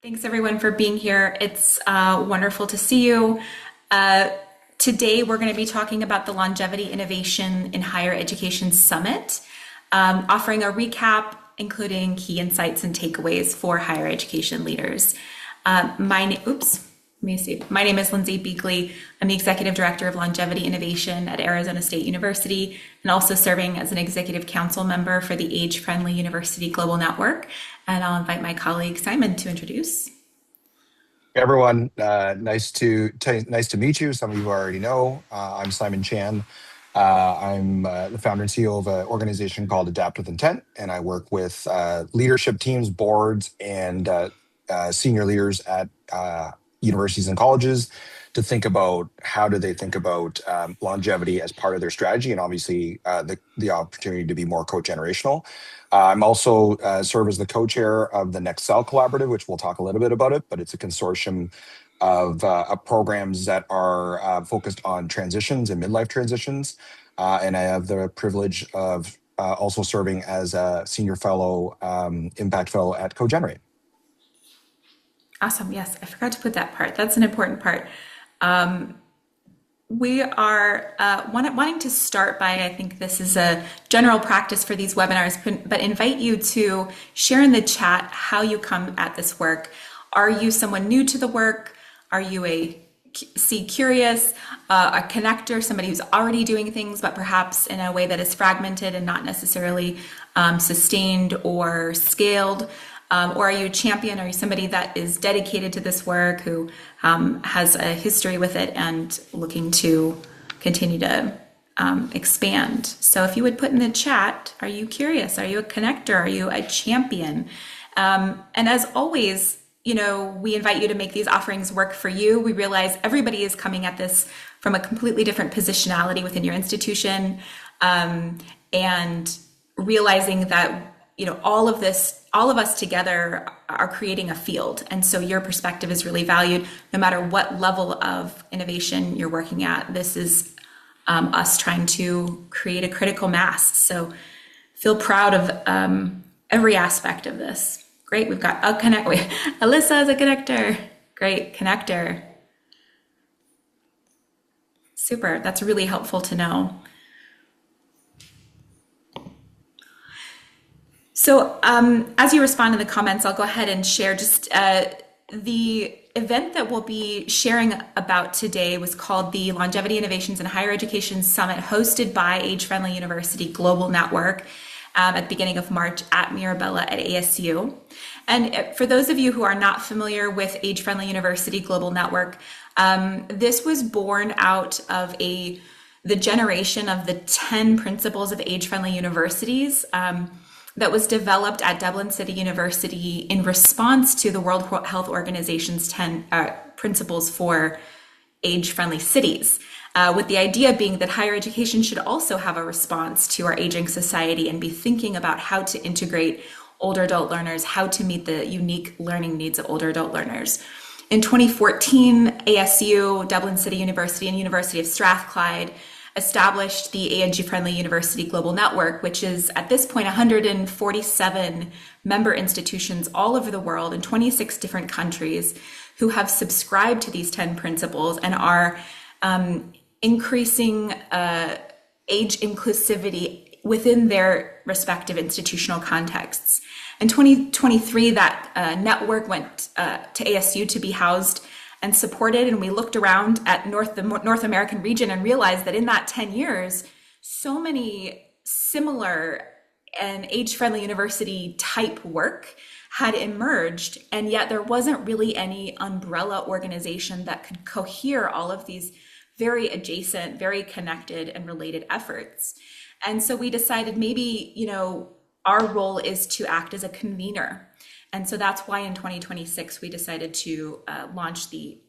Thanks everyone for being here. It's wonderful to see you. Uh, Today we're going to be talking about the Longevity Innovation in Higher Education Summit, offering a recap, including key insights and takeaways for higher education leaders. My name is Lindsay Beakley. I'm the Executive Director of Longevity Innovation at Arizona State University and also serving as an Executive Council member for the Age-Friendly University Global Network. And I'll invite my colleague Simon to introduce. Everyone, nice to meet you. Some of you already know. I'm Simon Chan. I'm the founder and CEO of an organization called Adapt with Intent, and I work with leadership teams, boards, and senior leaders at universities and colleges to think about how do they think about longevity as part of their strategy, and obviously the opportunity to be more co-generational. I'm also serve as the co-chair of the Next Cell Collaborative, which we'll talk a little bit about it, but it's a consortium of programs that are focused on transitions and midlife transitions. And I have the privilege of also serving as a senior fellow, impact fellow at CoGenerate. Awesome. Yes, I forgot to put that part. That's an important part. We are wanting to start by, I think this is a general practice for these webinars, but invite you to share in the chat how you come at this work. Are you someone new to the work? Are you a curious, a connector, somebody who's already doing things, but perhaps in a way that is fragmented and not necessarily sustained or scaled? Or are you a champion? Are you somebody that is dedicated to this work, who has a history with it and looking to continue to expand? So if you would put in the chat, are you curious? Are you a connector? Are you a champion? And as always, we invite you to make these offerings work for you. We realize everybody is coming at this from a completely different positionality within your institution, and realizing that all of us together are creating a field. And so your perspective is really valued no matter what level of innovation you're working at. This is us trying to create a critical mass. So feel proud of every aspect of this. Great, we've got a connect. Alyssa is a connector. Great, connector. Super, that's really helpful to know. So as you respond in the comments, I'll go ahead and share just the event that we'll be sharing about today was called the Longevity Innovations in Higher Education Summit, hosted by Age-Friendly University Global Network at the beginning of March at Mirabella at ASU. And for those of you who are not familiar with Age-Friendly University Global Network, this was born out of the generation of the 10 principles of age-friendly universities that was developed at Dublin City University in response to the World Health Organization's 10 principles for age-friendly cities, with the idea being that higher education should also have a response to our aging society and be thinking about how to integrate older adult learners, how to meet the unique learning needs of older adult learners. In 2014, ASU, Dublin City University, and University of Strathclyde established the Age-Friendly University Global Network, which is at this point 147 member institutions all over the world in 26 different countries who have subscribed to these 10 principles and are increasing age inclusivity within their respective institutional contexts. In 2023, that network went to ASU to be housed and supported, and we looked around at the North American region and realized that in that 10 years, so many similar and age-friendly university type work had emerged, and yet there wasn't really any umbrella organization that could cohere all of these very adjacent, very connected and related efforts. And so we decided maybe, our role is to act as a convener. And so that's why in 2026, we decided to launch the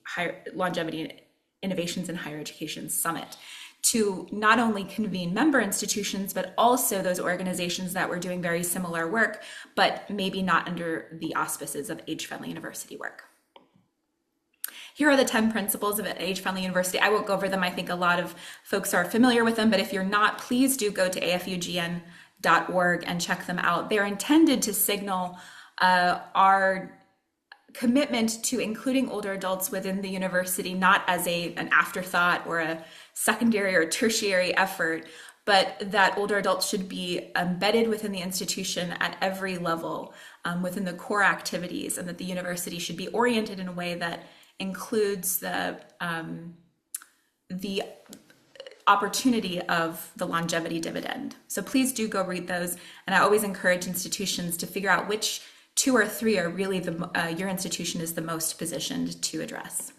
Longevity Innovations in Higher Education Summit to not only convene member institutions, but also those organizations that were doing very similar work, but maybe not under the auspices of age-friendly university work. Here are the 10 principles of an age-friendly university. I won't go over them. I think a lot of folks are familiar with them, but if you're not, please do go to afugn.org and check them out. They're intended to signal our commitment to including older adults within the university, not as an afterthought or a secondary or tertiary effort, but that older adults should be embedded within the institution at every level, within the core activities, and that the university should be oriented in a way that includes the opportunity of the longevity dividend. So please do go read those. And I always encourage institutions to figure out which 2 or 3 are really your institution is the most positioned to address.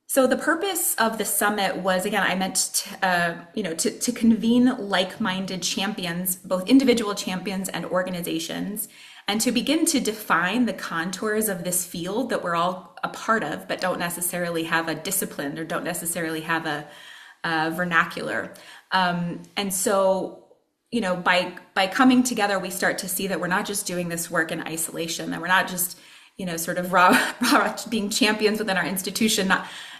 So the purpose of the summit was, again, I meant to convene like-minded champions, both individual champions and organizations, and to begin to define the contours of this field that we're all a part of, but don't necessarily have a discipline or don't necessarily have a vernacular. And so, by coming together, we start to see that we're not just doing this work in isolation, that we're not just, sort of raw being champions within our institution,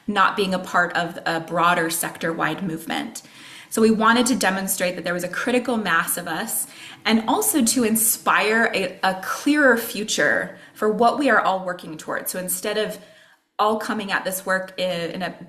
not being a part of a broader sector-wide movement. So we wanted to demonstrate that there was a critical mass of us, and also to inspire a clearer future for what we are all working towards. So instead of all coming at this work in an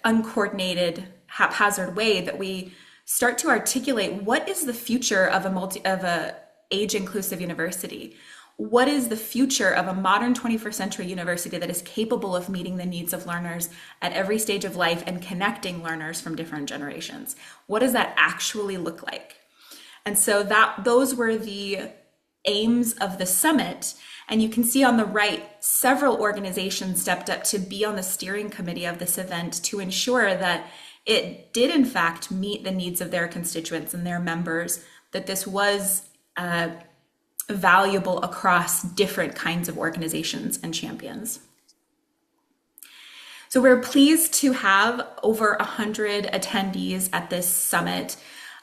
uncoordinated, haphazard way, that we start to articulate what is the future of a age-inclusive university. What is the future of a modern 21st century university that is capable of meeting the needs of learners at every stage of life and connecting learners from different generations? What does that actually look like? And so those were the aims of the summit. And you can see on the right, several organizations stepped up to be on the steering committee of this event to ensure that it did in fact meet the needs of their constituents and their members, that this was valuable across different kinds of organizations and champions. So we're pleased to have over 100 attendees at this summit,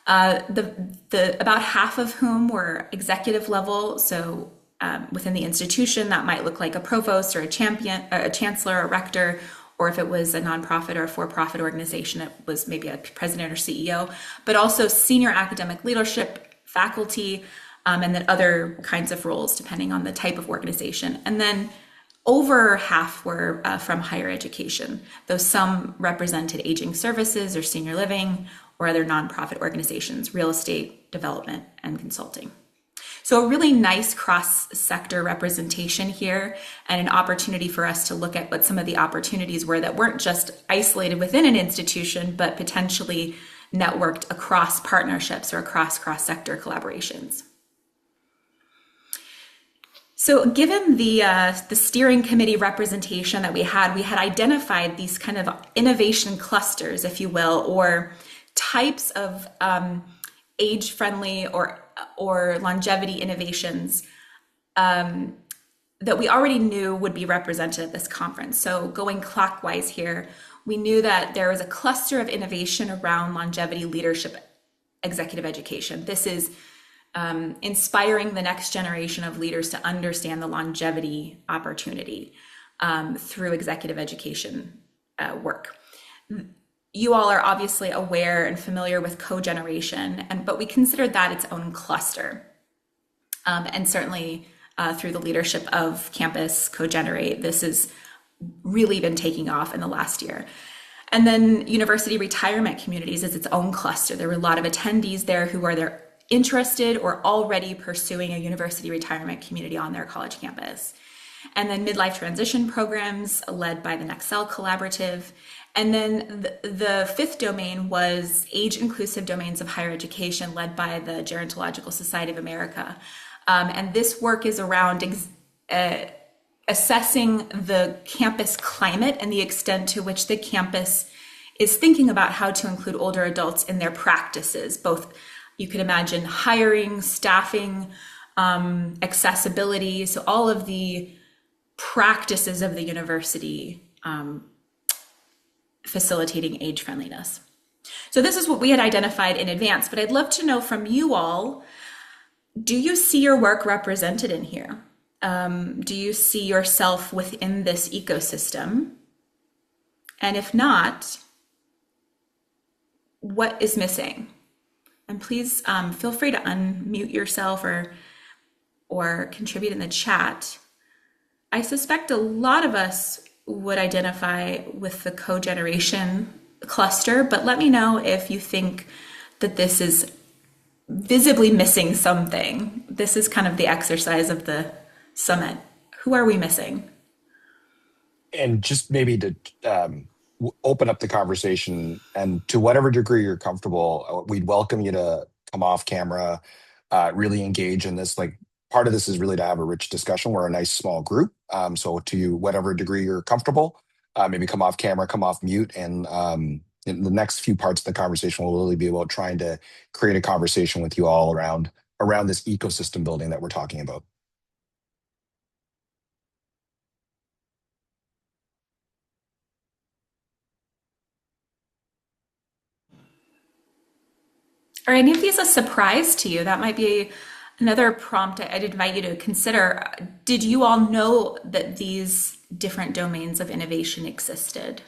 about half of whom were executive level. So within the institution, that might look like a provost or a chancellor, a rector, or if it was a nonprofit or a for-profit organization, it was maybe a president or CEO, but also senior academic leadership, faculty, and then other kinds of roles depending on the type of organization. And then over half were from higher education, though some represented aging services or senior living or other nonprofit organizations, real estate, development, and consulting. So a really nice cross-sector representation here, and an opportunity for us to look at what some of the opportunities were that weren't just isolated within an institution, but potentially networked across partnerships or across cross-sector collaborations. So given the steering committee representation that we had identified these kind of innovation clusters, if you will, or types of age-friendly or longevity innovations that we already knew would be represented at this conference. So going clockwise here, we knew that there was a cluster of innovation around longevity leadership executive education. This is inspiring the next generation of leaders to understand the longevity opportunity through executive education work. You all are obviously aware and familiar with cogeneration, but we considered that its own cluster. And certainly through the leadership of Campus CoGenerate, this has really been taking off in the last year. And then university retirement communities is its own cluster. There were a lot of attendees there who are interested or already pursuing a university retirement community on their college campus. And then midlife transition programs led by the Nexel Collaborative. And then the fifth domain was age-inclusive domains of higher education led by the Gerontological Society of America. And this work is around assessing the campus climate and the extent to which the campus is thinking about how to include older adults in their practices, both you could imagine hiring, staffing, accessibility, so all of the practices of the university facilitating age friendliness. So this is what we had identified in advance, but I'd love to know from you all, do you see your work represented in here? Do you see yourself within this ecosystem? And if not, what is missing? And please feel free to unmute yourself or or contribute in the chat, I suspect a lot of us would identify with the cogeneration cluster, but let me know if you think that this is visibly missing something. This is kind of the exercise of the summit. Who are we missing? And just maybe to open up the conversation, and to whatever degree you're comfortable, we'd welcome you to come off camera, really engage in this. Like, part of this is really to have a rich discussion. We're a nice small group. So to whatever degree you're comfortable, maybe come off camera, come off mute, and in the next few parts of the conversation will really be about trying to create a conversation with you all around this ecosystem building that we're talking about. Are any of these a surprise to you? That might be another prompt I'd invite you to consider. Did you all know that these different domains of innovation existed?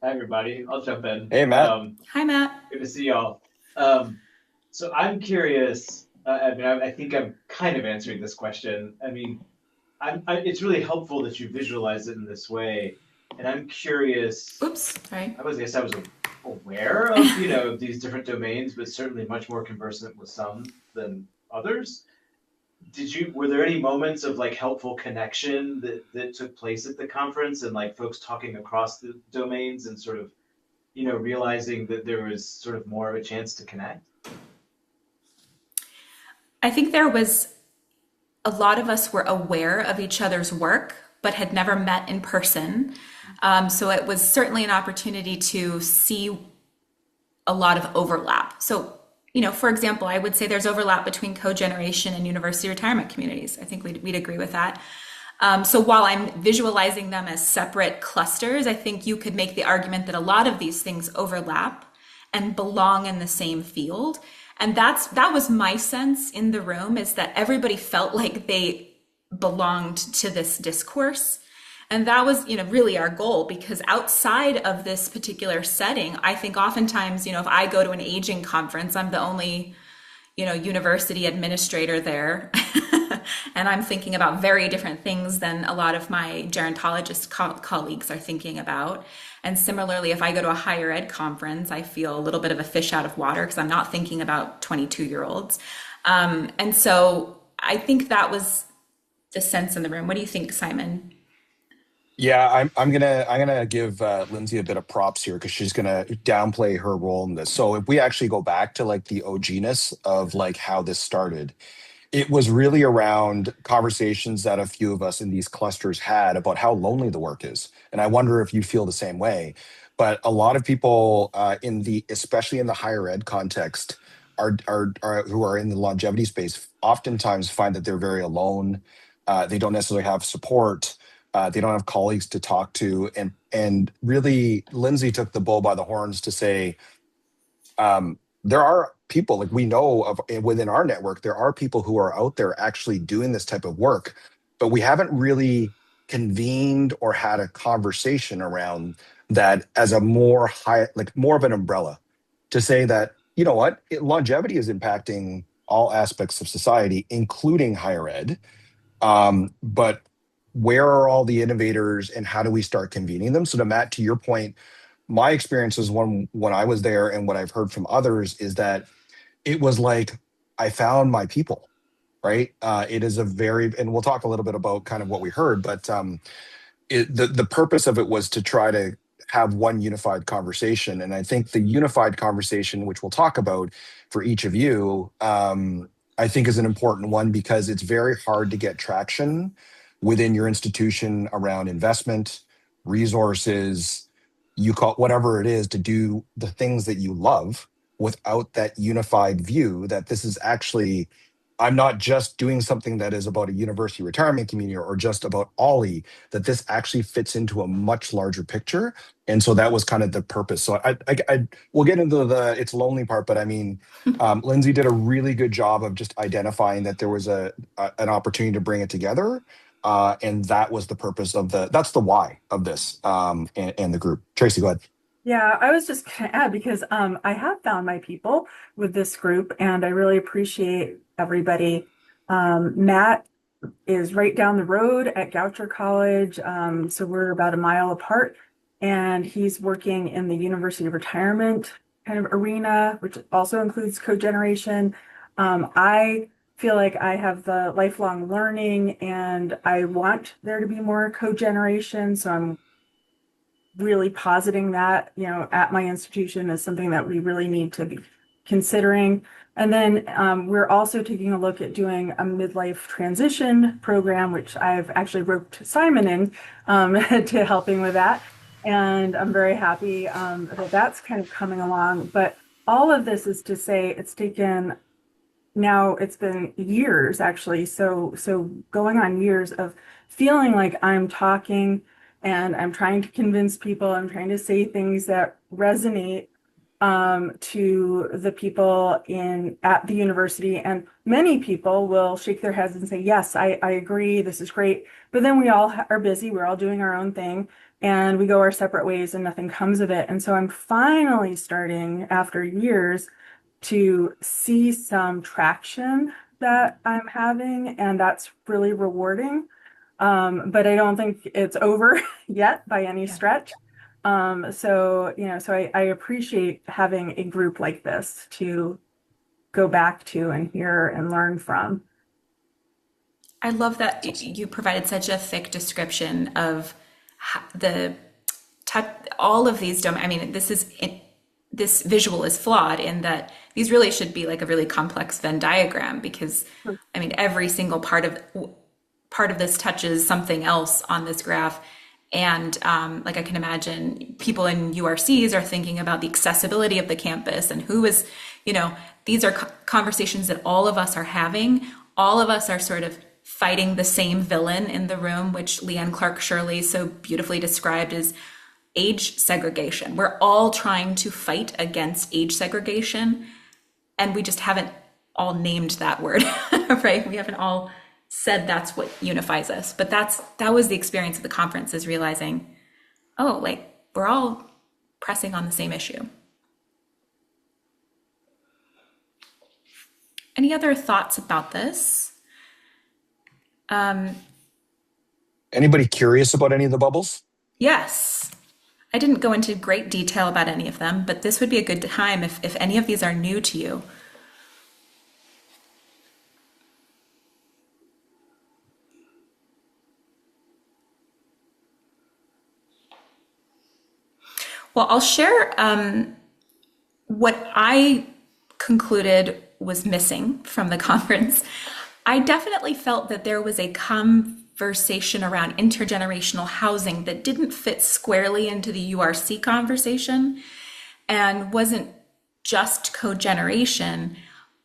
Hi, everybody. I'll jump in. Hey, Matt. Hi, Matt. Good to see y'all. So I'm curious. I think I'm kind of answering this question. It's really helpful that you visualize it in this way, and I'm curious. Oops, sorry. I was aware of, these different domains, but certainly much more conversant with some than others. Were there any moments of like helpful connection that took place at the conference, and like folks talking across the domains and sort of realizing that there was sort of more of a chance to connect? I think there was a lot of us were aware of each other's work, but had never met in person. So it was certainly an opportunity to see a lot of overlap. So, for example, I would say there's overlap between cogeneration and university retirement communities. I think we'd agree with that. So while I'm visualizing them as separate clusters, I think you could make the argument that a lot of these things overlap and belong in the same field. And that was my sense in the room, is that everybody felt like they belonged to this discourse. And that was, really our goal, because outside of this particular setting, I think oftentimes, if I go to an aging conference, I'm the only, university administrator there. And I'm thinking about very different things than a lot of my gerontologist colleagues are thinking about. And similarly, if I go to a higher ed conference, I feel a little bit of a fish out of water because I'm not thinking about 22-year-olds. And so I think that was the sense in the room. What do you think, Simon? Yeah, I'm gonna give Lindsay a bit of props here because she's gonna downplay her role in this. So if we actually go back to like the OG-ness of like how this started, it was really around conversations that a few of us in these clusters had about how lonely the work is. And I wonder if you feel the same way. But a lot of people especially in the higher ed context, are who are in the longevity space, oftentimes find that they're very alone. They don't necessarily have support. They don't have colleagues to talk to. And really, Lindsay took the bull by the horns to say, there are people, like, we know of within our network, there are people who are out there actually doing this type of work, but we haven't really convened or had a conversation around that as a more of an umbrella to say that, you know what, longevity is impacting all aspects of society, including higher ed. But where are all the innovators and how do we start convening them? So to Matt, to your point, my experiences when I was there and what I've heard from others is that it was like I found my people, right? It is and we'll talk a little bit about kind of what we heard, but the purpose of it was to try to have one unified conversation. And I think the unified conversation, which we'll talk about for each of you, I think is an important one because it's very hard to get traction within your institution around investment, resources, you call it whatever it is, to do the things that you love without that unified view that this is actually, I'm not just doing something that is about a university retirement community or just about Ollie, that this actually fits into a much larger picture. And so that was kind of the purpose. So we'll get into it's lonely part, but I mean, Lindsay did a really good job of just identifying that there was an opportunity to bring it together. And that was the purpose that's the why of this, and the group. Tracy, go ahead. Yeah, I was just going to add because I have found my people with this group and I really appreciate everybody. Matt is right down the road at Goucher College. So we're about a mile apart. And he's working in the university retirement kind of arena, which also includes cogeneration. I feel like I have the lifelong learning and I want there to be more cogeneration. So I'm really positing that, at my institution is something that we really need to be considering. And then we're also taking a look at doing a midlife transition program, which I've actually roped Simon in to helping with that. And I'm very happy that that's kind of coming along. But all of this is to say it's been years actually. So going on years of feeling like I'm talking and I'm trying to convince people, I'm trying to say things that resonate to the people at the university. And many people will shake their heads and say, yes, I agree, this is great. But then we all are busy, we're all doing our own thing, and we go our separate ways and nothing comes of it. And so I'm finally starting after years to see some traction that I'm having, and that's really rewarding. But I don't think it's over yet by any stretch. So I appreciate having a group like this to go back to and hear and learn from. I love that you provided such a thick description of the all of these I mean, this visual is flawed in that these really should be like a really complex Venn diagram because I mean every single part of this touches something else on this graph. And like I can imagine people in URCs are thinking about the accessibility of the campus and who is, these are conversations that all of us are having. All of us are sort of fighting the same villain in the room, which Leanne Clark Shirley so beautifully described as age segregation. We're all trying to fight against age segregation, and we just haven't all named that word, right? We haven't all said that's what unifies us. But that was the experience of the conference, is realizing, oh, like we're all pressing on the same issue. Any other thoughts about this? Anybody curious about any of the bubbles? Yes. I didn't go into great detail about any of them, but this would be a good time if any of these are new to you. Well, I'll share what I concluded was missing from the conference. I definitely felt that there was a conversation around intergenerational housing that didn't fit squarely into the URC conversation and wasn't just cogeneration,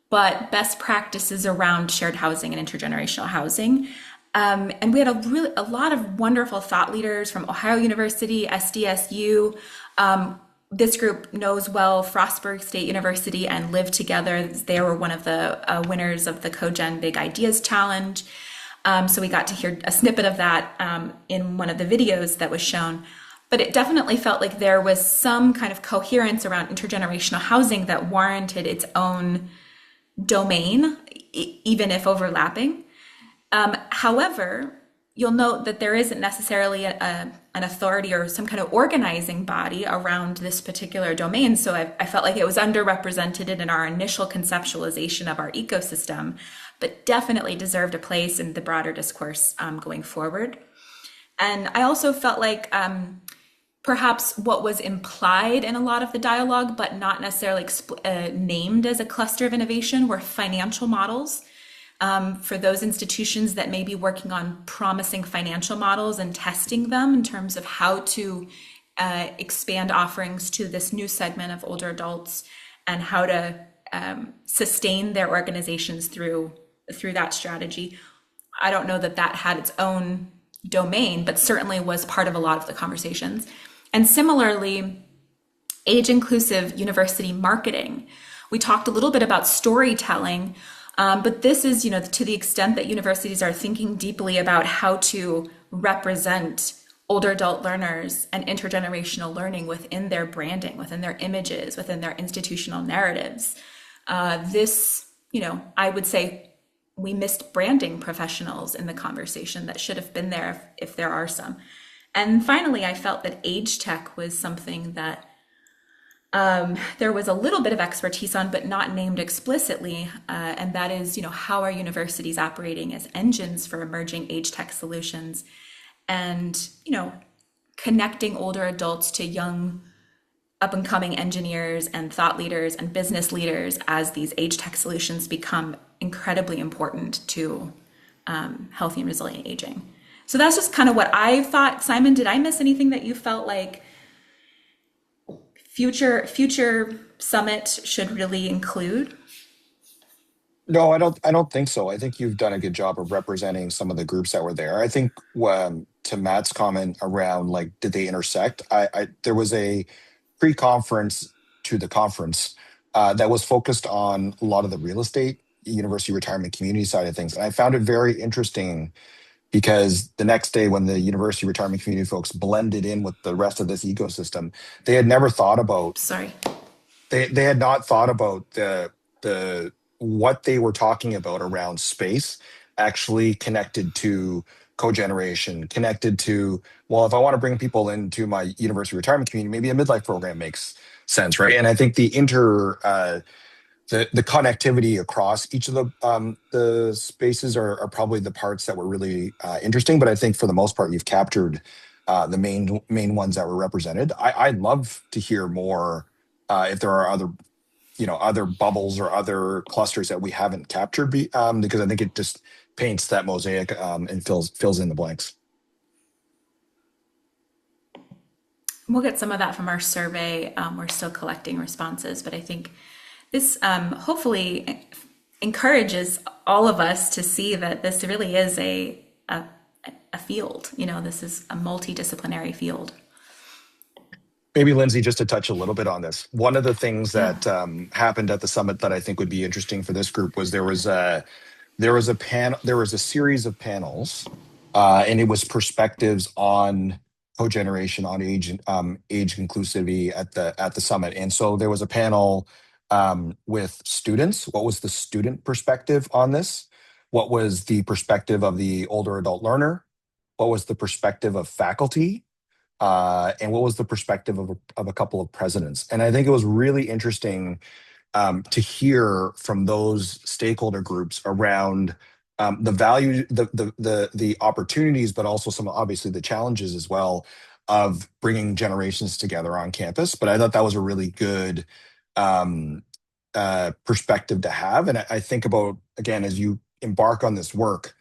but best practices around shared housing and intergenerational housing. And we had a lot of wonderful thought leaders from Ohio University, SDSU. This group knows well Frostburg State University and Live Together. They were one of the winners of the CoGen Big Ideas Challenge. So we got to hear a snippet of that in one of the videos that was shown. But it definitely felt like there was some kind of coherence around intergenerational housing that warranted its own domain, even if overlapping. However, you'll note that there isn't necessarily an authority or some kind of organizing body around this particular domain. So I felt like it was underrepresented in our initial conceptualization of our ecosystem, but definitely deserved a place in the broader discourse going forward. And I also felt like perhaps what was implied in a lot of the dialogue, but not necessarily named as a cluster of innovation, were financial models. For those institutions that may be working on promising financial models and testing them in terms of how to expand offerings to this new segment of older adults and how to sustain their organizations through that strategy. I don't know that had its own domain, but certainly was part of a lot of the conversations. And similarly, age-inclusive university marketing. We talked a little bit about storytelling, but this is, to the extent that universities are thinking deeply about how to represent older adult learners and intergenerational learning within their branding, within their images, within their institutional narratives. I would say we missed branding professionals in the conversation that should have been there if there are some. And finally, I felt that age tech was something that there was a little bit of expertise on, but not named explicitly. And that is, how are universities operating as engines for emerging age tech solutions? And, connecting older adults to young up and coming engineers and thought leaders and business leaders as these age tech solutions become incredibly important to healthy and resilient aging. So that's just kind of what I thought. Simon, did I miss anything that you felt like future summit should really include? No, I don't think so. I think you've done a good job of representing some of the groups that were there. I think to Matt's comment around like did they intersect? There was a pre-conference to the conference that was focused on a lot of the real estate, university retirement community side of things, and I found it very interesting because the next day when the university retirement community folks blended in with the rest of this ecosystem, they had never thought about Sorry. they had not thought about the what they were talking about around space actually connected to cogeneration, connected to, well, if I want to bring people into my university retirement community, maybe a midlife program makes sense, right? And I think the connectivity across each of the spaces are probably the parts that were really interesting. But I think for the most part, you've captured the main ones that were represented. I'd love to hear more if there are other bubbles or other clusters that we haven't captured, because I think it just paints that mosaic and fills in the blanks. We'll get some of that from our survey. We're still collecting responses, but I think this hopefully encourages all of us to see that this really is a field. This is a multidisciplinary field. Maybe Lindsay, just to touch a little bit on this. One of the things Yeah. that happened at the summit that I think would be interesting for this group was there was a series of panels, and it was perspectives on cogeneration, on age inclusivity at the summit. And so there was a panel with students. What was the student perspective on this? What was the perspective of the older adult learner? What was the perspective of faculty? And what was the perspective of a couple of presidents? And I think it was really interesting to hear from those stakeholder groups around the value, the opportunities, but also some obviously the challenges as well of bringing generations together on campus. But I thought that was a really good um, perspective to have. And I think about, again, as you embark on this work,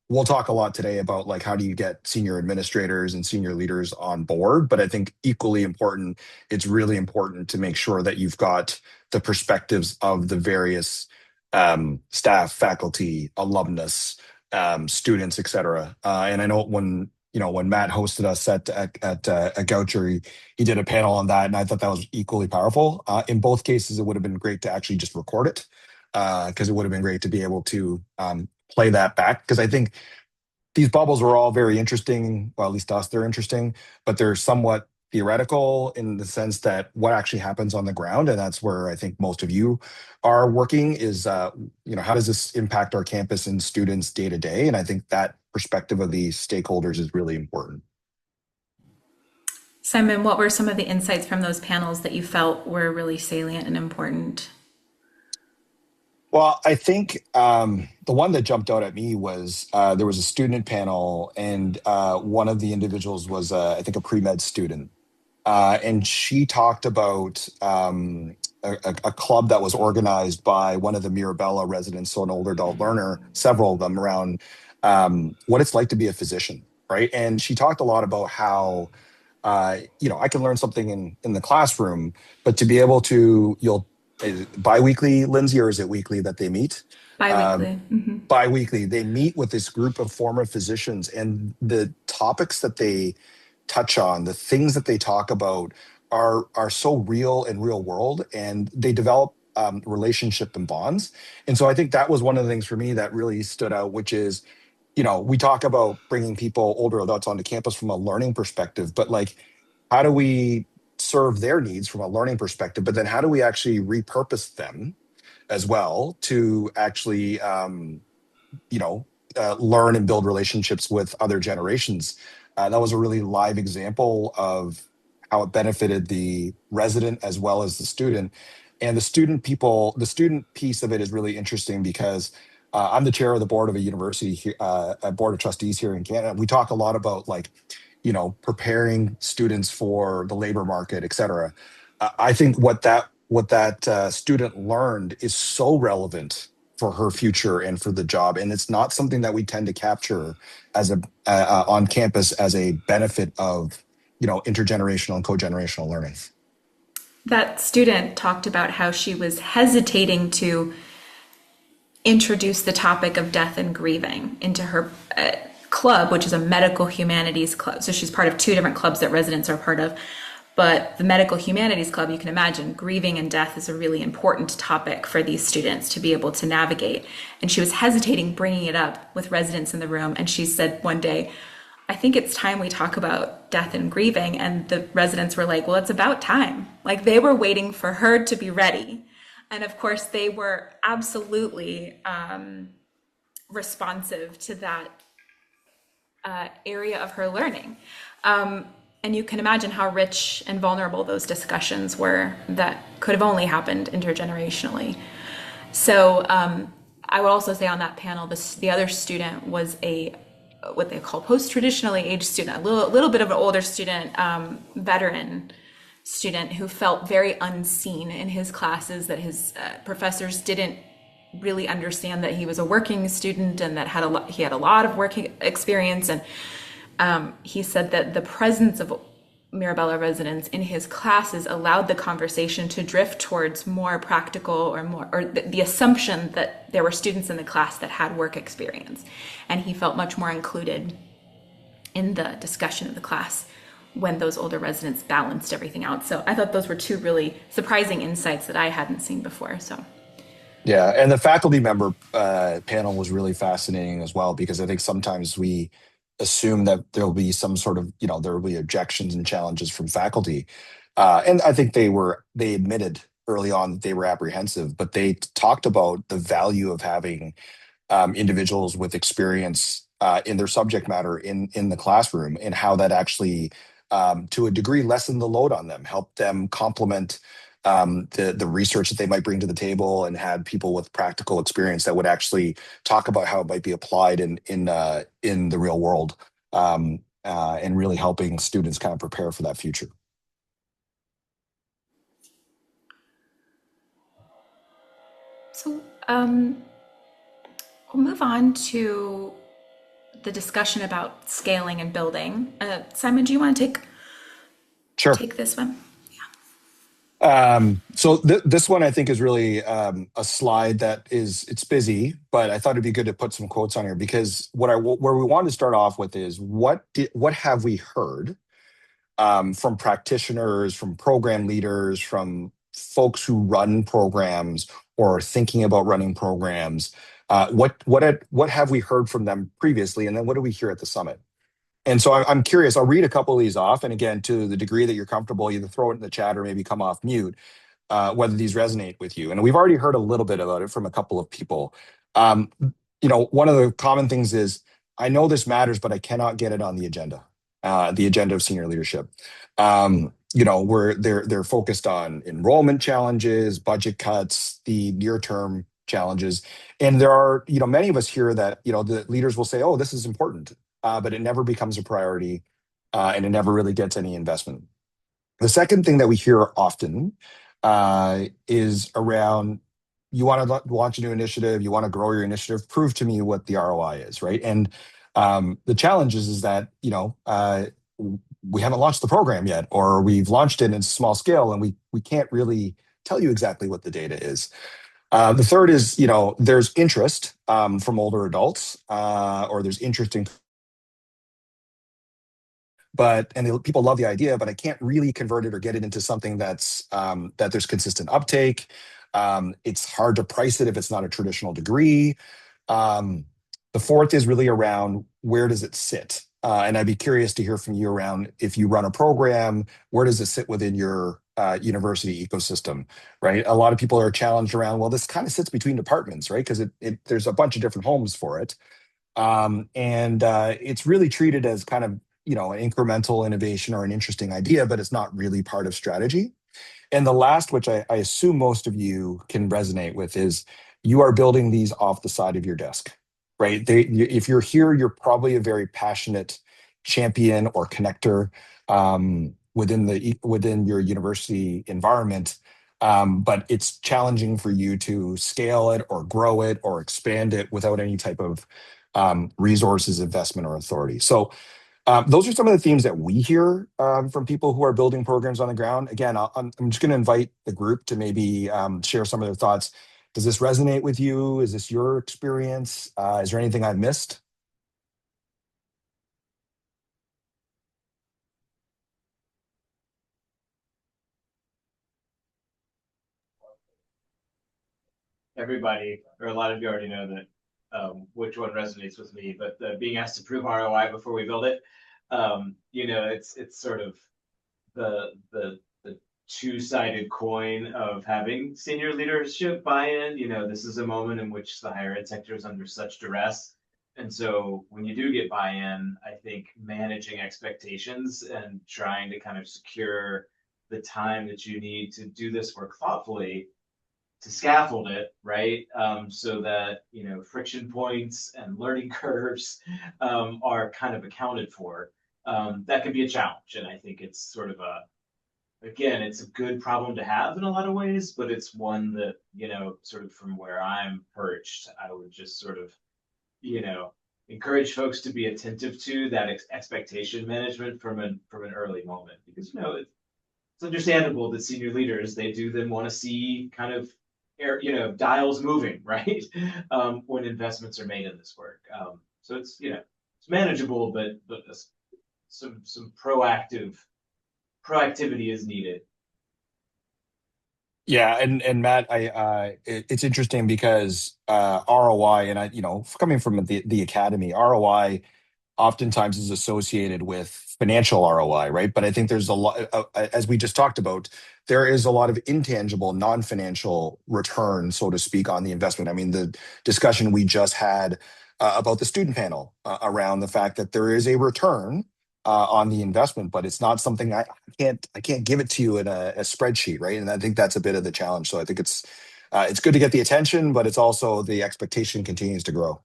we'll talk a lot today about like how do you get senior administrators and senior leaders on board. But I think equally important, it's really important to make sure that you've got the perspectives of the various staff, faculty, alumnus, students, et cetera. And I know when Matt hosted us at Goucher, he did a panel on that, and I thought that was equally powerful. In both cases, it would have been great to actually just record it, because it would have been great to be able to play that back. Because I think these bubbles were all very interesting. Well, at least to us, they're interesting, but they're somewhat theoretical in the sense that what actually happens on the ground, and that's where I think most of you are working is, how does this impact our campus and students day to day? And I think that perspective of the stakeholders is really important. Simon, what were some of the insights from those panels that you felt were really salient and important? Well, I think the one that jumped out at me was there was a student panel, and one of the individuals was, I think, a pre-med student. And she talked about a club that was organized by one of the Mirabella residents, so an older adult learner, several of them, around what it's like to be a physician, right? And she talked a lot about how, I can learn something in the classroom, but to be able to, is it bi-weekly, Lindsay, or is it weekly that they meet? Bi-weekly. Bi-weekly, they meet with this group of former physicians, and the topics that they touch on, the things that they talk about are so real and real world, and they develop relationship and bonds. And so I think that was one of the things for me that really stood out, which is we talk about bringing people, older adults, onto campus from a learning perspective, but like, how do we serve their needs from a learning perspective? But then how do we actually repurpose them as well to actually, learn and build relationships with other generations? That was a really live example of how it benefited the resident as well as the student. And the student piece of it is really interesting because I'm the chair of the board of a university, a board of trustees here in Canada. We talk a lot about like, preparing students for the labor market, et cetera. I think what that student learned is so relevant for her future and for the job, and it's not something that we tend to capture as a on campus as a benefit of intergenerational and cogenerational learning. That student talked about how she was hesitating to introduce the topic of death and grieving into her club, which is a medical humanities club. So she's part of two different clubs that residents are part of. But the medical humanities club, you can imagine, grieving and death is a really important topic for these students to be able to navigate. And she was hesitating bringing it up with residents in the room. And she said one day, I think it's time we talk about death and grieving. And the residents were like, well, it's about time. Like they were waiting for her to be ready. And of course, they were absolutely responsive to that area of her learning. And you can imagine how rich and vulnerable those discussions were that could have only happened intergenerationally. So I would also say on that panel, the other student was what they call post-traditionally aged student, a little bit of an older student, veteran student who felt very unseen in his classes, that his professors didn't really understand that he was a working student and that he had a lot of working experience. And he said that the presence of Mirabella residents in his classes allowed the conversation to drift towards more practical or the assumption that there were students in the class that had work experience. And he felt much more included in the discussion of the class when those older residents balanced everything out. So I thought those were two really surprising insights that I hadn't seen before. So Yeah, and the faculty member panel was really fascinating as well, because I think sometimes we assume that there'll be some sort of, there will be objections and challenges from faculty. And I think they admitted early on that they were apprehensive, but they talked about the value of having individuals with experience in their subject matter in the classroom, and how that actually, to a degree, lessened the load on them, helped them complement the research that they might bring to the table, and had people with practical experience that would actually talk about how it might be applied in the real world, and really helping students kind of prepare for that future. So we'll move on to the discussion about scaling and building. Simon, do you want to Sure. take this one? So this one I think is really a slide that it's busy, but I thought it'd be good to put some quotes on here, because where we want to start off with is what have we heard from practitioners, from program leaders, from folks who run programs or are thinking about running programs. What have we heard from them previously, and then what do we hear at the summit? And so I'm curious. I'll read a couple of these off, and again, to the degree that you're comfortable, either throw it in the chat or maybe come off mute, whether these resonate with you. And we've already heard a little bit about it from a couple of people. One of the common things is, I know this matters, but I cannot get it on the agenda of senior leadership. Where they're focused on enrollment challenges, budget cuts, the near-term challenges. And there are, many of us here that, the leaders will say, oh, this is important, but it never becomes a priority, and it never really gets any investment. The second thing that we hear often is around, you want to launch a new initiative, you want to grow your initiative, prove to me what the ROI is, right? And the challenge is that, we haven't launched the program yet, or we've launched it in small scale, and we can't really tell you exactly what the data is. The third is, there's interest from older adults, or there's interest in, people love the idea, but I can't really convert it or get it into something that's that there's consistent uptake. It's hard to price it if it's not a traditional degree. The fourth is really around where does it sit? And I'd be curious to hear from you around if you run a program, where does it sit within your university ecosystem, right? A lot of people are challenged around, well, this kind of sits between departments, right? Because there's a bunch of different homes for it. And it's really treated as kind of, an incremental innovation or an interesting idea, but it's not really part of strategy. And the last, which I assume most of you can resonate with, is you are building these off the side of your desk, right? If you're here, you're probably a very passionate champion or connector within your university environment. But it's challenging for you to scale it or grow it or expand it without any type of resources, investment, or authority. So those are some of the themes that we hear from people who are building programs on the ground. Again, I'm just going to invite the group to maybe share some of their thoughts. Does this resonate with you? Is this your experience? Is there anything I've missed? Everybody, or a lot of you already know that which one resonates with me, but being asked to prove ROI before we build it, it's sort of the two-sided coin of having senior leadership buy-in. This is a moment in which the higher ed sector is under such duress. And so when you do get buy-in, I think managing expectations and trying to kind of secure the time that you need to do this work thoughtfully to scaffold it, right? So that, friction points and learning curves are kind of accounted for. That can be a challenge. And I think it's sort of again, it's a good problem to have in a lot of ways, but it's one that, sort of from where I'm perched, I would just sort of, encourage folks to be attentive to that expectation management from an early moment, because, it's understandable that senior leaders, they do then want to see kind of dials moving, right? When investments are made in this work. So it's manageable, but some proactivity is needed. Yeah, and Matt, it's interesting because ROI, and coming from the academy, ROI oftentimes is associated with financial ROI, right? But I think there's a lot, as we just talked about, there is a lot of intangible, non-financial return, so to speak, on the investment. I mean, the discussion we just had about the student panel around the fact that there is a return on the investment, but it's not something I can't give it to you in a spreadsheet, right? And I think that's a bit of the challenge. So I think it's good to get the attention, but it's also the expectation continues to grow.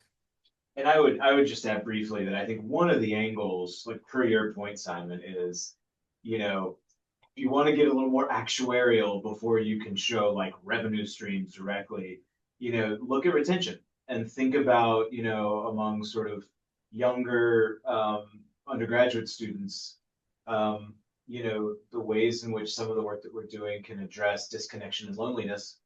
And I would just add briefly that I think one of the angles, like per your point, Simon, is, if you want to get a little more actuarial before you can show like revenue streams directly, look at retention and think about, among sort of younger undergraduate students, the ways in which some of the work that we're doing can address disconnection and loneliness,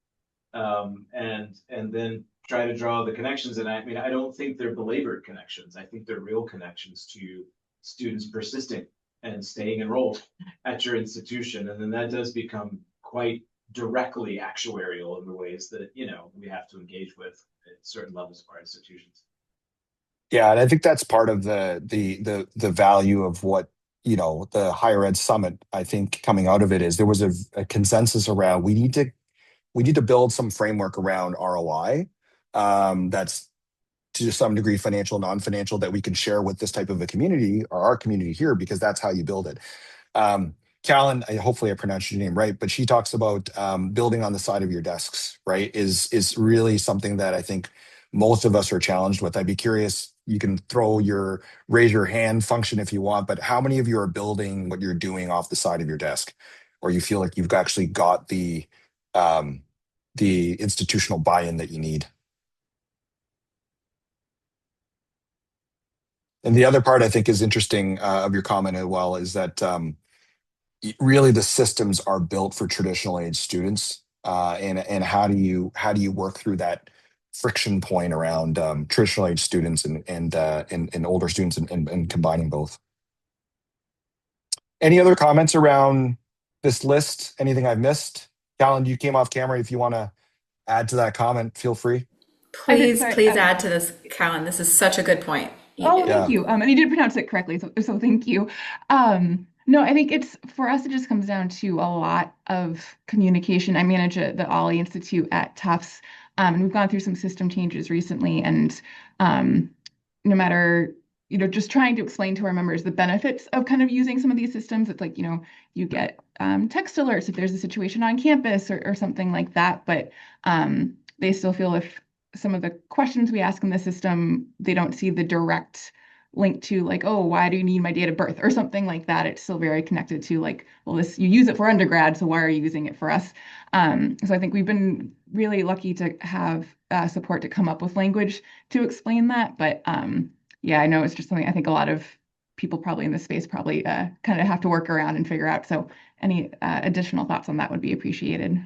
and then try to draw the connections. And I mean, I don't think they're belabored connections. I think they're real connections to students persisting and staying enrolled at your institution. And then that does become quite directly actuarial in the ways that, we have to engage with at certain levels of our institutions. Yeah, and I think that's part of the value of what the higher ed summit. I think coming out of it is there was a consensus around we need to build some framework around ROI that's to some degree financial, non-financial, that we can share with this type of a community or our community here, because that's how you build it. Callan, hopefully I pronounced your name right, but she talks about building on the side of your desks, right? Is really something that I think most of us are challenged with. I'd be curious, you can raise your hand function if you want, but how many of you are building what you're doing off the side of your desk, or you feel like you've actually got the institutional buy-in that you need? And the other part I think is interesting of your comment as well is that really the systems are built for traditional age students, and how do you work through that friction point around traditional age students and older students and combining both. Any other comments around this list? Anything I've missed? Callan, you came off camera. If you want to add to that comment, feel free. Please, Sorry. please add to this, Callan. This is such a good point. Oh, thank Yeah. you. And you did pronounce it correctly, so thank you. No, I think it's for us, it just comes down to a lot of communication. I manage the Ollie Institute at Tufts, and we've gone through some system changes recently, and um, no matter, just trying to explain to our members the benefits of kind of using some of these systems. It's like, you get text alerts if there's a situation on campus or something like that, but they still feel if some of the questions we ask in the system, they don't see the direct link to like, oh, why do you need my date of birth or something like that. It's still very connected to like, well, you use it for undergrad, so why are you using it for us? So I think we've been really lucky to have support to come up with language to explain that. But yeah, I know it's just something I think a lot of people probably in this space probably kind of have to work around and figure out. So any additional thoughts on that would be appreciated.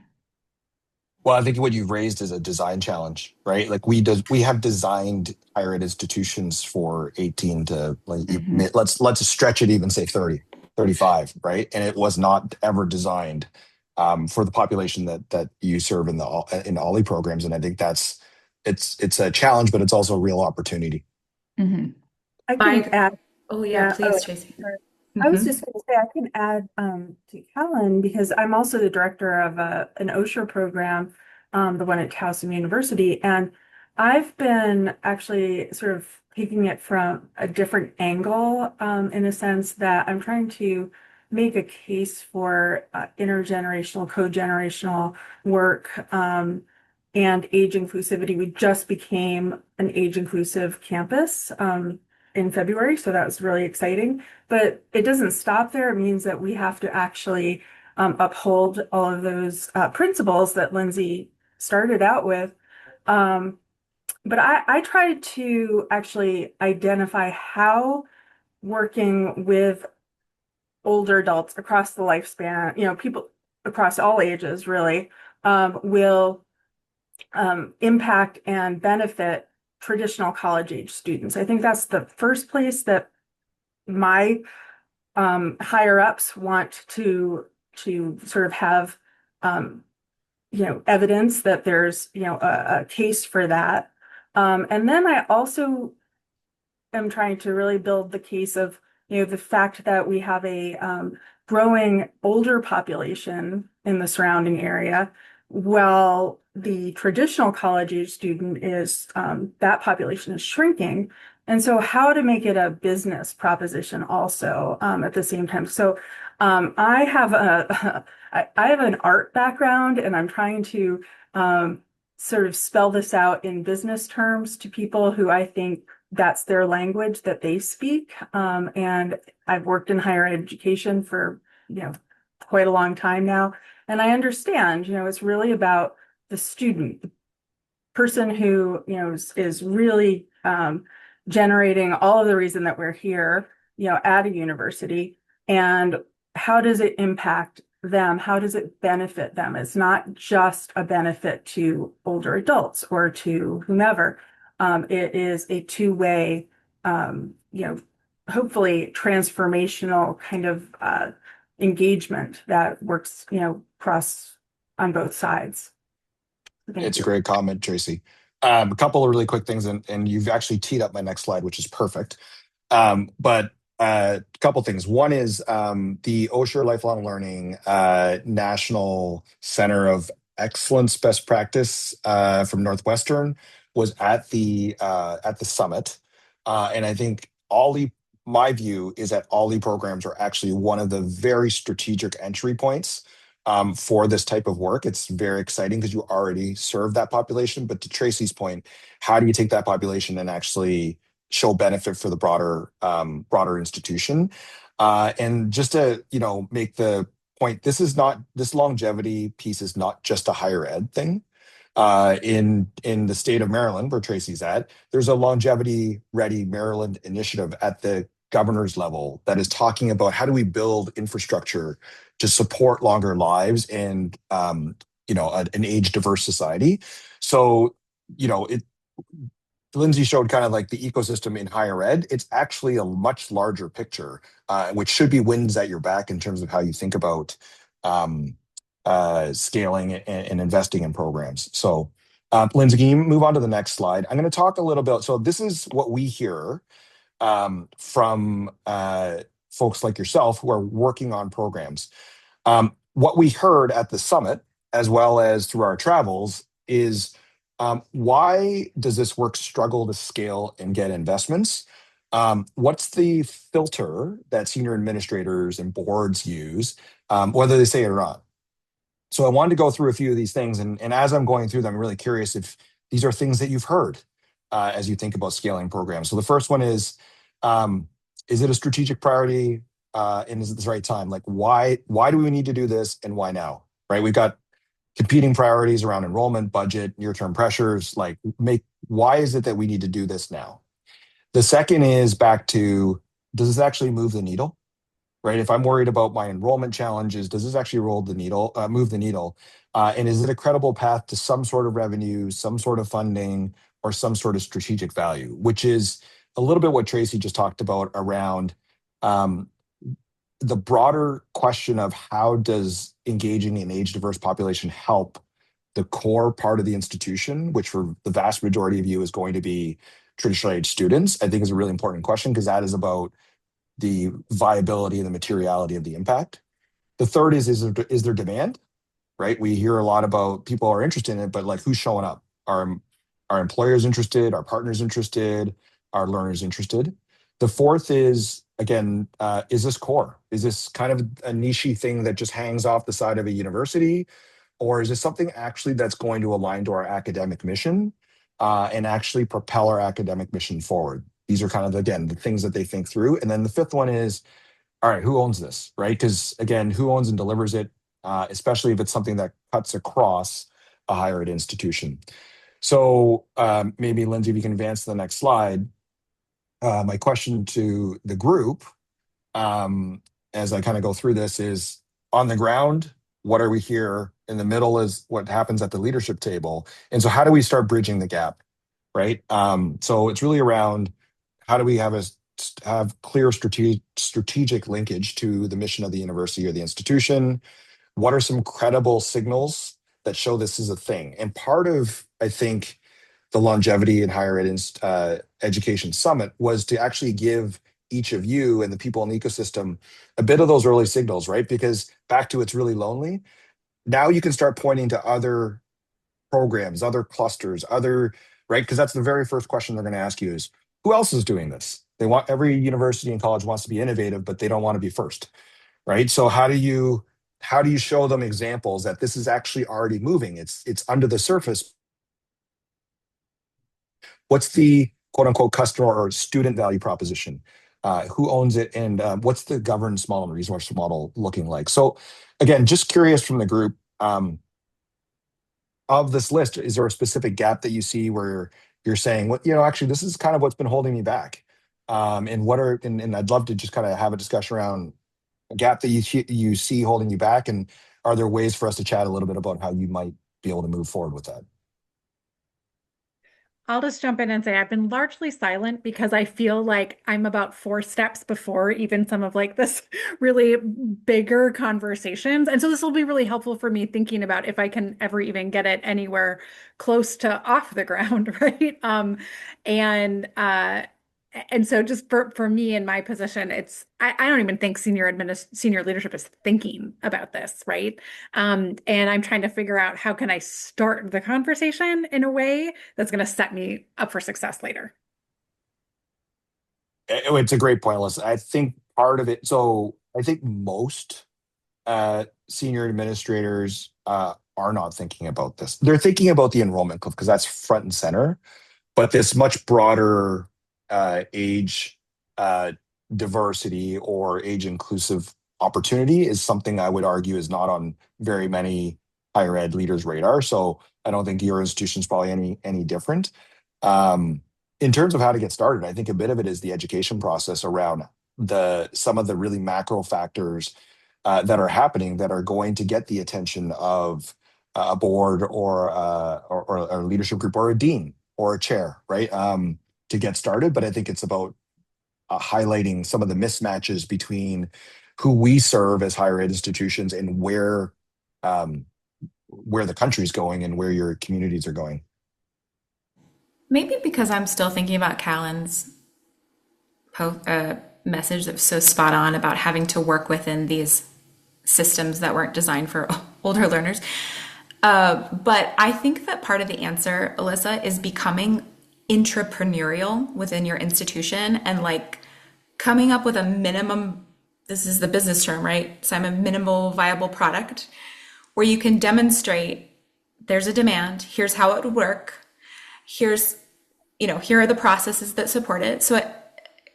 Well, I think what you've raised is a design challenge, right? Like we have designed higher ed institutions for 18 to like Mhm. let's stretch it even say 30, 35, right? And it was not ever designed for the population that you serve in the Ollie programs. And I think it's a challenge, but it's also a real opportunity. Mhm. I can By, add, oh yeah, yeah. Oh, please, Tracy. sorry. I was Mhm. just going to say I can add to Callan because I'm also the director of an OSHA program, the one at Towson University, and I've been actually sort of taking it from a different angle, in a sense that I'm trying to make a case for intergenerational, cogenerational work, and age inclusivity. We just became an age inclusive campus. In February, so that was really exciting. But it doesn't stop there. It means that we have to actually uphold all of those principles that Lindsay started out with. But I tried to actually identify how working with older adults across the lifespan, people across all ages really, will impact and benefit traditional college age students. I think that's the first place that my higher ups want to sort of have evidence that there's a case for that. And then I also am trying to really build the case of the fact that we have a growing older population in the surrounding area, while the traditional college age student is that population is shrinking. And so how to make it a business proposition also at the same time. So I have I have an art background and I'm trying to sort of spell this out in business terms to people who I think that's their language that they speak. And I've worked in higher education for, quite a long time now. And I understand, it's really about the student, the person who, is really generating all of the reason that we're here, at a university. And how does it impact them? How does it benefit them? It's not just a benefit to older adults or to whomever. It is a two-way, hopefully transformational kind of engagement that works, across on both sides. Thank It's a you. great comment, Tracy. A couple of really quick things, and you've actually teed up my next slide, which is perfect. But a couple things. One is the OSHA Lifelong Learning National Center of Excellence Best Practice from Northwestern was at the summit, and I think Ollie. My view is that Ollie programs are actually one of the very strategic entry points for this type of work. It's very exciting because you already serve that population. But to Tracy's point, how do you take that population and actually show benefit for the broader institution? And just to make the point, this longevity piece is not just a higher ed thing. In the state of Maryland, where Tracy's at, there's a longevity ready Maryland initiative at the governor's level that is talking about how do we build infrastructure to support longer lives and an age diverse society. So it Lindsay showed kind of like the ecosystem in higher ed. It's actually a much larger picture, which should be winds at your back in terms of how you think about scaling and investing in programs. So Lindsay, can you move on to the next slide? I'm going to talk a little bit. So this is what we hear from folks like yourself who are working on programs. What we heard at the summit, as well as through our travels, is why does this work struggle to scale and get investments? What's the filter that senior administrators and boards use, whether they say it or not? So I wanted to go through a few of these things, and as I'm going through them, I'm really curious if these are things that you've heard as you think about scaling programs. So the first one is it a strategic priority, and is it the right time? Like, why do we need to do this, and why now? Right? We've got competing priorities around enrollment, budget, near-term pressures. Like, why is it that we need to do this now? The second is back to, does this actually move the needle? Right? If I'm worried about my enrollment challenges, does this actually move the needle? And is it a credible path to some sort of revenue, some sort of funding, or some sort of strategic value? Which is a little bit what Tracy just talked about around the broader question of how does engaging an age diverse population help the core part of the institution, which for the vast majority of you is going to be traditional age students. I think is a really important question because that is about the viability and the materiality of the impact. The third is there demand, right? We hear a lot about people are interested in it, but like who's showing up? Are employers interested? Are partners interested? Are learners interested? The fourth is, again, is this core? Is this kind of a niche thing that just hangs off the side of a university? Or is this something actually that's going to align to our academic mission and actually propel our academic mission forward? These are kind of, again, the things that they think through. And then the fifth one is, all right, who owns this, right? Because again, who owns and delivers it, especially if it's something that cuts across a higher ed institution. So maybe, Lindsay, if you can advance to the next slide. My question to the group, as I kind of go through this, is on the ground, what are we here? In the middle is what happens at the leadership table. And so how do we start bridging the gap, right? So it's really around how do we have clear strategic linkage to the mission of the university or the institution? What are some credible signals that show this is a thing? And part of, I think, the Longevity in Higher Ed Education Summit was to actually give each of you and the people in the ecosystem a bit of those early signals, right? Because back to it's really lonely. Now you can start pointing to other programs, other clusters, right? Because that's the very first question they're going to ask you is, who else is doing this? Every university and college wants to be innovative, but they don't want to be first, right? So how do you show them examples that this is actually already moving? It's under the surface. What's the quote unquote customer or student value proposition? Who owns it? And what's the governance model and resource model looking like? So again, just curious from the group, of this list, is there a specific gap that you see where you're saying, what, actually, this is kind of what's been holding me back? And I'd love to just kind of have a discussion around a gap that you see holding you back. And are there ways for us to chat a little bit about how you might be able to move forward with that? I'll just jump in and say I've been largely silent because I feel like I'm about 4 steps before even some of like this really bigger conversations. And so this will be really helpful for me thinking about if I can ever even get it anywhere close to off the ground, right? And and so just for me in my position, I don't even think senior leadership is thinking about this, right? And I'm trying to figure out how can I start the conversation in a way that's going to set me up for success later. It's a great point, Alyssa. I think part of it, so I think most senior administrators are not thinking about this. They're thinking about the enrollment cliff because that's front and center, but this much broader age diversity or age inclusive opportunity is something I would argue is not on very many higher ed leaders' radar. So I don't think your institution is probably any different. In terms of how to get started, I think a bit of it is the education process around some of the really macro factors that are happening that are going to get the attention of a board or a leadership group or a dean or a chair, right? To get started. But I think it's about highlighting some of the mismatches between who we serve as higher ed institutions and where the country's going and where your communities are going. Maybe because I'm still thinking about Callan's message that was so spot on about having to work within these systems that weren't designed for older learners. But I think that part of the answer, Alyssa, is becoming intrapreneurial within your institution and like coming up with a minimum, this is the business term, right? So I'm a minimal viable product where you can demonstrate there's a demand, here's how it would work, here's, here are the processes that support it. So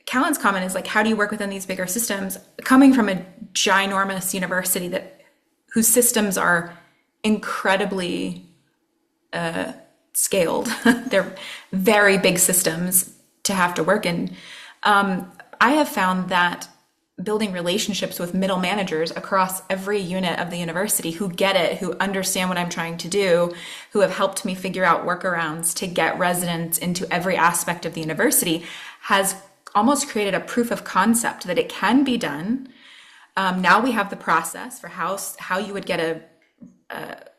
Callan's comment is like, how do you work within these bigger systems? Coming from a ginormous university whose systems are incredibly scaled, they're very big systems to have to work in. I have found that building relationships with middle managers across every unit of the university who get it, who understand what I'm trying to do, who have helped me figure out workarounds to get residents into every aspect of the university, has almost created a proof of concept that it can be done. Now we have the process for how you would get a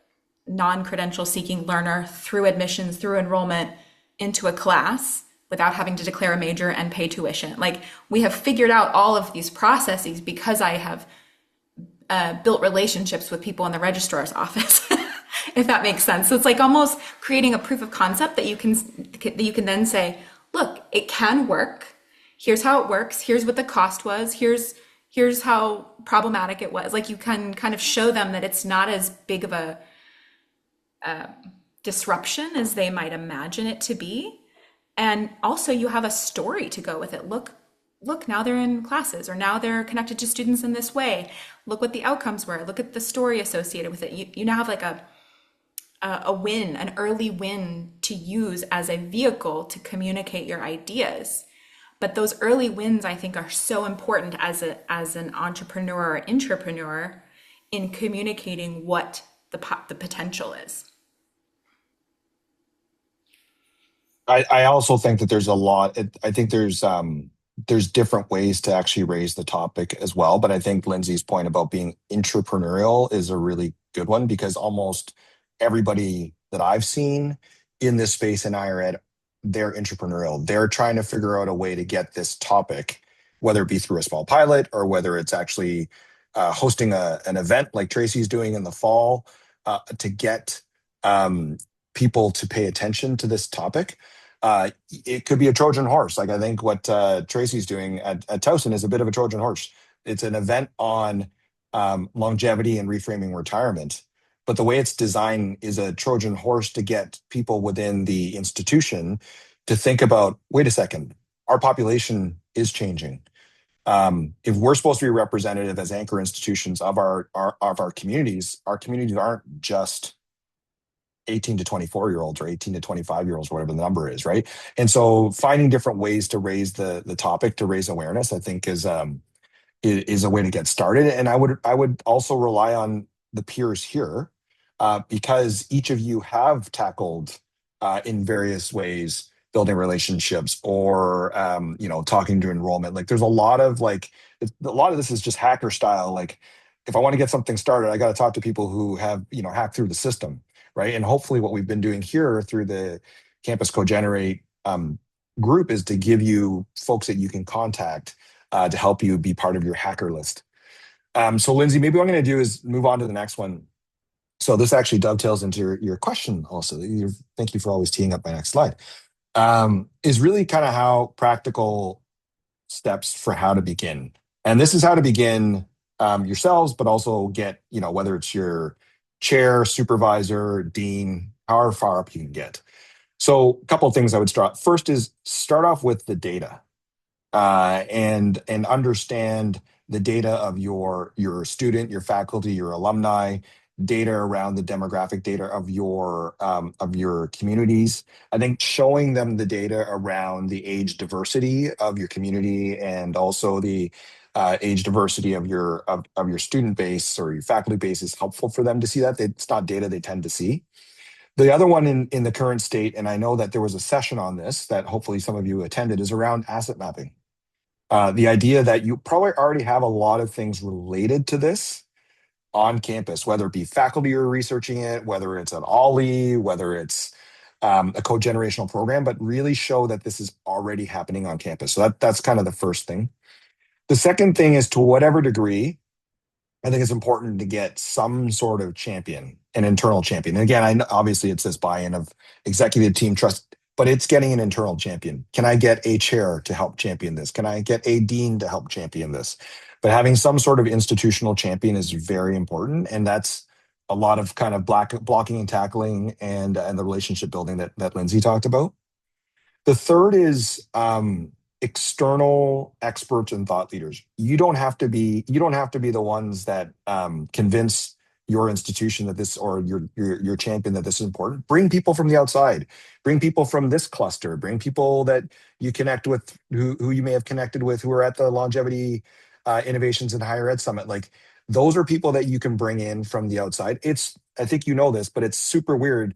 non-credential seeking learner through admissions, through enrollment into a class without having to declare a major and pay tuition. Like, we have figured out all of these processes because I have built relationships with people in the registrar's office, if that makes sense. So it's like almost creating a proof of concept that you can then say, look, it can work. Here's how it works. Here's what the cost was. Here's how problematic it was. Like, you can kind of show them that it's not as big of a disruption as they might imagine it to be. And also you have a story to go with it. Look, now they're in classes, or now they're connected to students in this way. Look what the outcomes were. Look at the story associated with it. You now have like a win, an early win to use as a vehicle to communicate your ideas. But those early wins, I think, are so important as an entrepreneur or intrapreneur in communicating what the potential is. I also think that there's a lot. I think there's different ways to actually raise the topic as well. But I think Lindsay's point about being intrapreneurial is a really good one, because almost everybody that I've seen in this space in higher ed, they're intrapreneurial. They're trying to figure out a way to get this topic, whether it be through a small pilot or whether it's actually hosting an event like Tracy's doing in the fall, to get people to pay attention to this topic. It could be a Trojan horse. Like, I think what Tracy's doing at Towson is a bit of a Trojan horse. It's an event on longevity and reframing retirement. But the way it's designed is a Trojan horse to get people within the institution to think about, wait a second, our population is changing. If we're supposed to be representative as anchor institutions of our communities aren't just 18 to 24-year-olds or 18 to 25-year-olds, whatever the number is, right? And so finding different ways to raise the topic, to raise awareness, I think is a way to get started. And I would also rely on the peers here, because each of you have tackled in various ways building relationships or talking to enrollment. Like, there's a lot of this is just hacker style. Like, if I want to get something started, I got to talk to people who have hacked through the system, right? And hopefully what we've been doing here through the Campus CoGenerate group is to give you folks that you can contact to help you be part of your hacker list. So Lindsay, maybe what I'm going to do is move on to the next one. So this actually dovetails into your question also. Thank you for always teeing up my next slide. Is really kind of how practical steps for how to begin. And this is how to begin yourselves, but also get, whether it's your chair, supervisor, dean, however far up you can get. So a couple of things I would start. First is start off with the data and understand the data of your student, your faculty, your alumni, data around the demographic data of your communities. I think showing them the data around the age diversity of your community and also the age diversity of your student base or your faculty base is helpful for them to see that. It's not data they tend to see. The other one in the current state, and I know that there was a session on this that hopefully some of you attended, is around asset mapping. The idea that you probably already have a lot of things related to this on campus, whether it be faculty who are researching it, whether it's an OLLI, whether it's a cogenerational program, but really show that this is already happening on campus. So that's kind of the first thing. The second thing is, to whatever degree, I think it's important to get some sort of champion, an internal champion. And again, I know obviously it's this buy-in of executive team trust, but it's getting an internal champion. Can I get a chair to help champion this? Can I get a dean to help champion this? But having some sort of institutional champion is very important, and that's a lot of kind of blocking and tackling and the relationship building that Lindsay talked about. The third is external experts and thought leaders. You don't have to be the ones that convince your institution that this, or your champion, that this is important. Bring people from the outside. Bring people from this cluster. Bring people that you connect with, who you may have connected with, who are at the Longevity Innovations in Higher Ed Summit. Like, those are people that you can bring in from the outside. I think you know this, but it's super weird.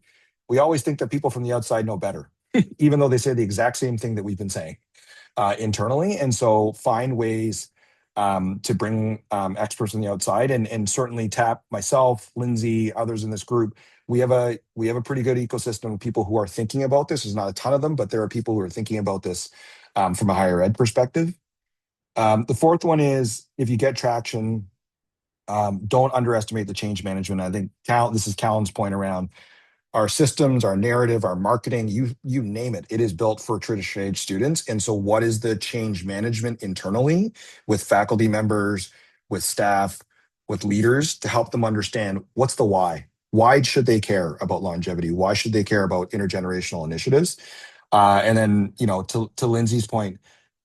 We always think that people from the outside know better, even though they say the exact same thing that we've been saying internally. And so find ways to bring experts from the outside, and certainly tap myself, Lindsay, others in this group. We have a pretty good ecosystem of people who are thinking about this. There's not a ton of them, but there are people who are thinking about this from a higher ed perspective. The fourth one is, if you get traction, don't underestimate the change management. I think this is Callan's point around our systems, our narrative, our marketing, you name it. It is built for traditional age students. And so what is the change management internally with faculty members, with staff, with leaders, to help them understand what's the why? Why should they care about longevity? Why should they care about intergenerational initiatives? And then, to Lindsay's point,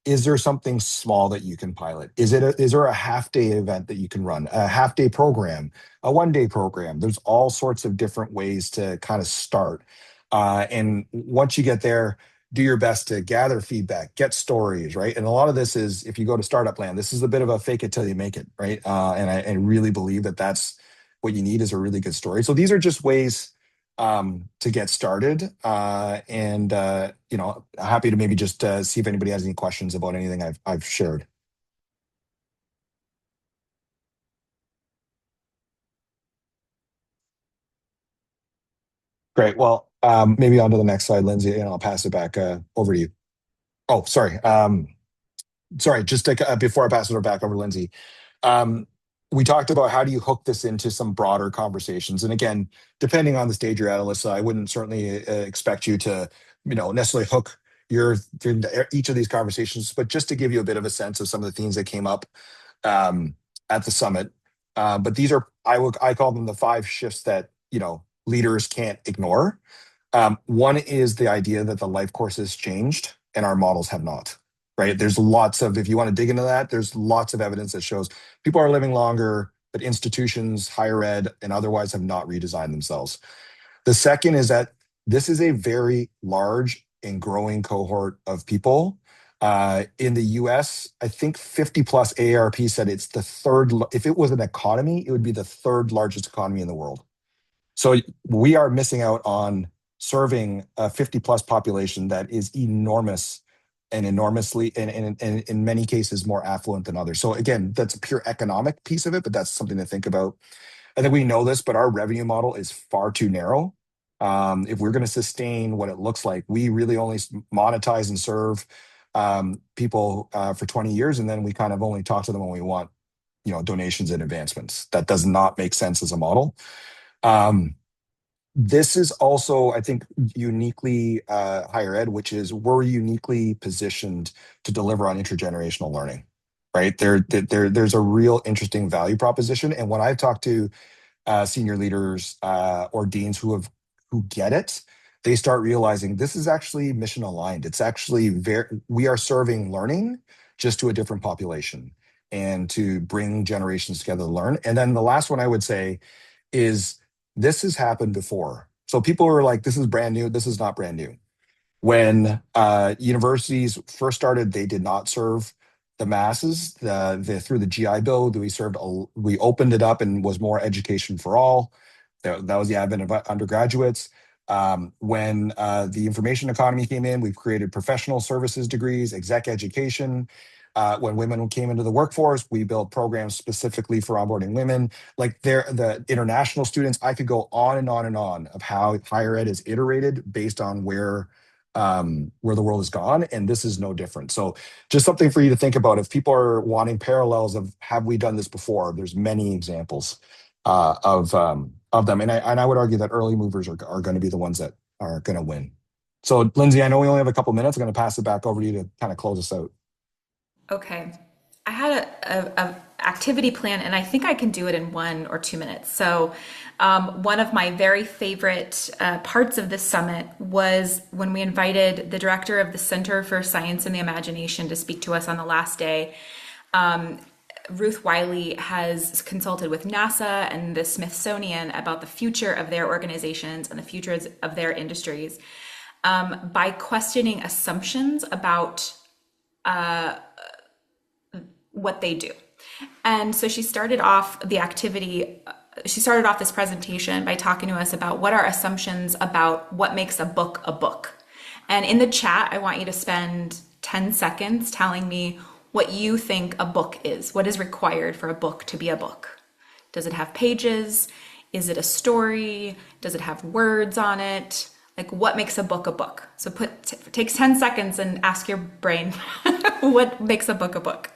is there something small that you can pilot? Is there a half-day event that you can run, a half-day program, a one-day program? There's all sorts of different ways to kind of start. And once you get there, do your best to gather feedback, get stories, right? And a lot of this is, if you go to startup land, this is a bit of a fake it till you make it, right? And I really believe that that's what you need, is a really good story. So these are just ways to get started. Happy to maybe just see if anybody has any questions about anything I've shared. Great. Well, maybe on to the next slide, Lindsay, and I'll pass it back over to you. Oh, sorry. Just before I pass it back over to Lindsay, we talked about how do you hook this into some broader conversations. And again, depending on the stage you're at, Alyssa, I wouldn't certainly expect you to, necessarily hook each of these conversations, but just to give you a bit of a sense of some of the themes that came up at the summit. But these are, I call them the 5 shifts that, leaders can't ignore. One is the idea that the life course has changed and our models have not. Right? There's lots of, if you want to dig into that, there's lots of evidence that shows people are living longer, but institutions, higher ed, and otherwise have not redesigned themselves. The second is that this is a very large and growing cohort of people. In the US, I think 50 plus AARP said it's the third, if it was an economy, it would be the third largest economy in the world. So we are missing out on serving a 50 plus population that is enormous, and enormously, and in many cases more affluent than others. So again, that's a pure economic piece of it, but that's something to think about. I think we know this, but our revenue model is far too narrow. If we're going to sustain what it looks like, we really only monetize and serve people for 20 years, and then we kind of only talk to them when we want, donations and advancements. That does not make sense as a model. This is also, I think, uniquely higher ed, which is we're uniquely positioned to deliver on intergenerational learning, right? There's a real interesting value proposition. And when I've talked to senior leaders or deans who get it, they start realizing this is actually mission aligned. It's actually we are serving learning just to a different population, and to bring generations together to learn. And then the last one I would say is, this has happened before. So people are like, this is brand new. This is not brand new. When universities first started, they did not serve the masses. Through the GI Bill, we opened it up and was more education for all. That was the advent of undergraduates. When the information economy came in, we've created professional services degrees, exec education. When women came into the workforce, we built programs specifically for onboarding women. Like the international students, I could go on and on and on of how higher ed is iterated based on where the world has gone, and this is no different. So just something for you to think about. If people are wanting parallels of have we done this before, there's many examples of them, and I would argue that early movers are going to be the ones that are going to win. So Lindsay, I know we only have a couple minutes. I'm going to pass it back over to you to kind of close us out. Okay. I had a activity plan, and I think I can do it in 1 or 2 minutes. So one of my very favorite parts of this summit was when we invited the director of the Center for Science and the Imagination to speak to us on the last day. Ruth Wiley has consulted with NASA and the Smithsonian about the future of their organizations and the futures of their industries by questioning assumptions about what they do. And so she started off this presentation by talking to us about what are assumptions about what makes a book a book. And in the chat, I want you to spend 10 seconds telling me what you think a book is. What is required for a book to be a book? Does it have pages? Is it a story? Does it have words on it? Like, what makes a book a book? So take 10 seconds and ask your brain, what makes a book a book?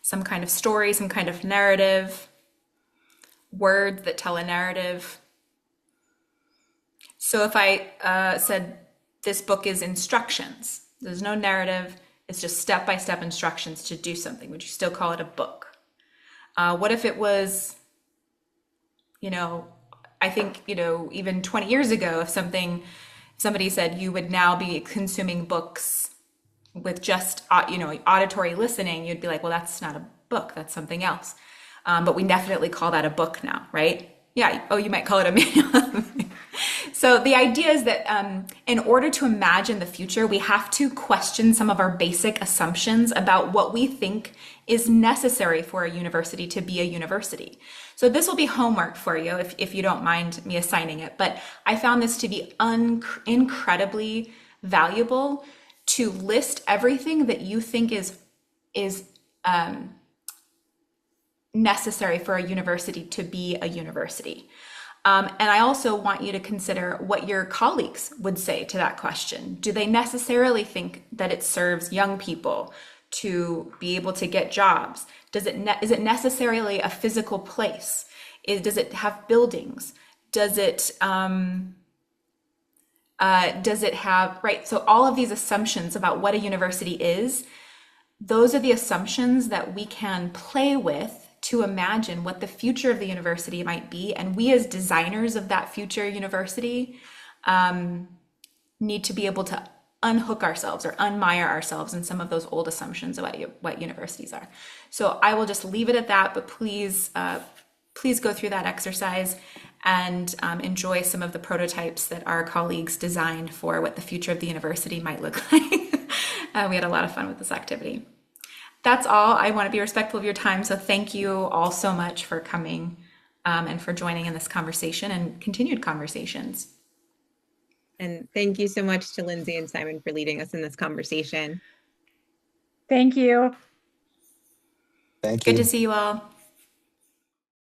Some kind of story, some kind of narrative, words that tell a narrative. So if I said this book is instructions, there's no narrative, it's just step-by-step instructions to do something, would you still call it a book? What if it was, I think, even 20 years ago, if somebody said you would now be consuming books with just, auditory listening, you'd be like, well, that's not a book, that's something else. But we definitely call that a book now, right? Yeah. Oh, you might call it a manual. So the idea is that in order to imagine the future, we have to question some of our basic assumptions about what we think is necessary for a university to be a university. So this will be homework for you if you don't mind me assigning it. But I found this to be incredibly valuable to list everything that you think is necessary for a university to be a university. And I also want you to consider what your colleagues would say to that question. Do they necessarily think that it serves young people to be able to get jobs? Is it necessarily a physical place? Does it have buildings? Does it have, right? So all of these assumptions about what a university is, those are the assumptions that we can play with to imagine what the future of the university might be. And we as designers of that future university need to be able to unhook ourselves or unmire ourselves in some of those old assumptions about what universities are. So I will just leave it at that, but please go through that exercise and enjoy some of the prototypes that our colleagues designed for what the future of the university might look like. We had a lot of fun with this activity. That's all. I want to be respectful of your time. So thank you all so much for coming and for joining in this conversation and continued conversations. And thank you so much to Lindsay and Simon for leading us in this conversation. Thank you. Thank you. Good to see you all.